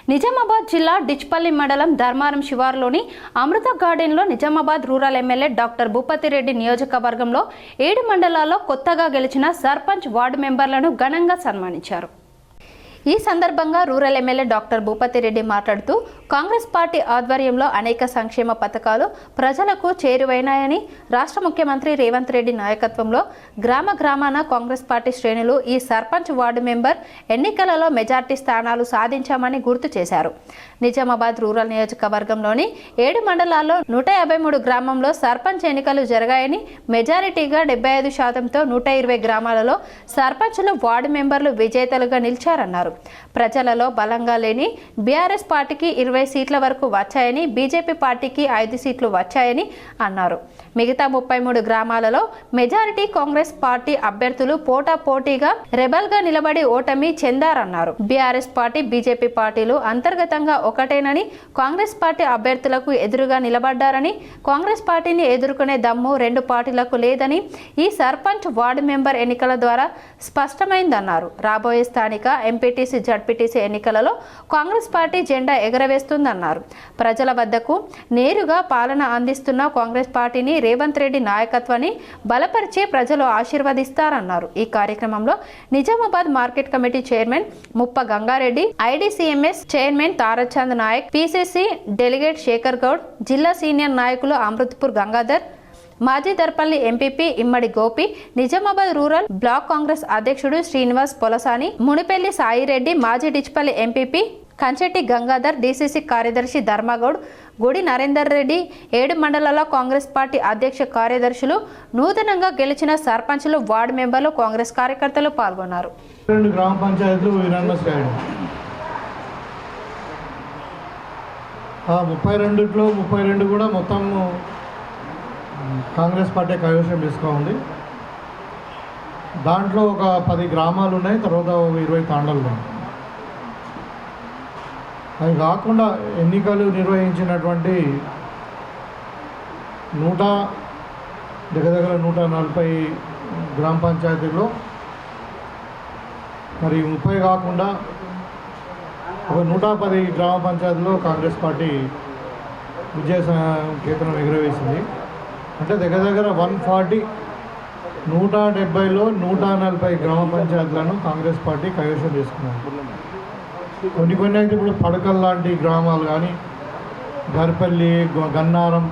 నిజామాబాద్ జిల్లా డిచ్పల్లి మండలం ధర్మారం శివారులోని అమృత గార్డెన్లో Nizamabad rural MLA doctor Bhupathi Reddy నియోజకవర్గంలో 7 మండలాల్లో కొత్తగా గెలిచిన సర్పంచ్ వార్డు మెంబర్లను ఘనంగా సన్మానించారు. ఈ సందర్భంగా రూరల్ ఎమ్మెల్యే డాక్టర్ భూపతిరెడ్డి మాట్లాడుతూ కాంగ్రెస్ పార్టీ ఆధ్వర్యంలో అనేక సంక్షేమ పథకాలు ప్రజలకు చేరువైనాయని, రాష్ట్ర ముఖ్యమంత్రి రేవంత్ రెడ్డి నాయకత్వంలో గ్రామాన కాంగ్రెస్ పార్టీ శ్రేణులు ఈ సర్పంచ్ వార్డు మెంబర్ ఎన్నికలలో మెజార్టీ స్థానాలు సాధించామని గుర్తు చేశారు. నిజామాబాద్ రూరల్ నియోజకవర్గంలోని 7 మండలాల్లో 153 గ్రామంలో సర్పంచ్ ఎన్నికలు జరిగాయని, మెజారిటీగా 75%తో 120 గ్రామాలలో సర్పంచులు వార్డు మెంబర్లు విజేతలుగా నిలిచారన్నారు. ప్రజలలో బలంగా లేని బీఆర్ఎస్ పార్టీకి 20 సీట్ల వరకు వచ్చాయని, బీజేపీ పార్టీకి 5 సీట్లు వచ్చాయని అన్నారు. మిగతా 33 గ్రామాలలో మెజారిటీ కాంగ్రెస్ పార్టీ అభ్యర్థులు పోటాపోటీగా రెబల్గా నిలబడి ఓటమి చెందారన్నారు. బీఆర్ఎస్ పార్టీ, బీజేపీ పార్టీలు అంతర్గతంగా ఒకటేనని, కాంగ్రెస్ పార్టీ అభ్యర్థులకు ఎదురుగా నిలబడ్డారని, కాంగ్రెస్ పార్టీని ఎదుర్కొనే దమ్ము 2 పార్టీలకు లేదని ఈ సర్పంచ్ వార్డు మెంబర్ ఎన్నికల ద్వారా స్పష్టమైందన్నారు. రాబోయే స్థానిక ఎంపీటీసీ, జడ్పీటీసీ ఎన్నికలలో కాంగ్రెస్ పార్టీ జెండా ఎగరవేస్తుందన్నారు. ప్రజల వద్దకు నేరుగా పాలన అందిస్తున్న కాంగ్రెస్ పార్టీని రేవంత్ రెడ్డి నాయకత్వాన్ని బలపరిచి ప్రజలు ఆశీర్వదిస్తారన్నారు. ఈ కార్యక్రమంలో Nizamabad market committee chairman Muppa Gangareddy, IDCMS chairman Tarachand Nayak, PCC delegate Sekhar Goud, జిల్లా సీనియర్ నాయకులు అమృత్పూర్ గంగాధర్, మాజీ Darpalli MPP Immadi Gopi, Nizamabad rural block Congress అధ్యక్షుడు శ్రీనివాస్ పొలసాని, మునిపెల్లి సాయిరెడ్డి, మాజీ డిచ్పల్లి ఎంపీపీ కంచెట్టి గంగాధర్, డీసీసీ కార్యదర్శి ధర్మగౌడ్, గుడి నరేందర్ రెడ్డి, 7 మండలాల కాంగ్రెస్ పార్టీ అధ్యక్ష కార్యదర్శులు, నూతనంగా గెలిచిన సర్పంచులు, వార్డు మెంబర్లు, కాంగ్రెస్ కార్యకర్తలు పాల్గొన్నారు. 2 గ్రామ పంచాయతీలు యునానిమస్ అయ్యాడు. 32లో 32 కూడా మొత్తం కాంగ్రెస్ పార్టీ కైవసం చేసుకోండి. దాంట్లో ఒక 10 గ్రామాలు ఉన్నాయి, తర్వాత 20 తాండాలు ఉన్నాయి. అవి కాకుండా ఎన్నికలు నిర్వహించినటువంటి దగ్గర 140 గ్రామ పంచాయతీల్లో మరి 30 కాకుండా ఒక 110 గ్రామ పంచాయతీలో కాంగ్రెస్ పార్టీ విజయ కేతనం ఎగురవేసింది. అంటే దగ్గర 140, 170లో 140 గ్రామ పంచాయతీలను కాంగ్రెస్ పార్టీ కైవసం చేసుకున్నారు. కొన్ని అయితే ఇప్పుడు పడకల్ లాంటి గ్రామాలు కానీ, గర్పల్లి, గన్నారం,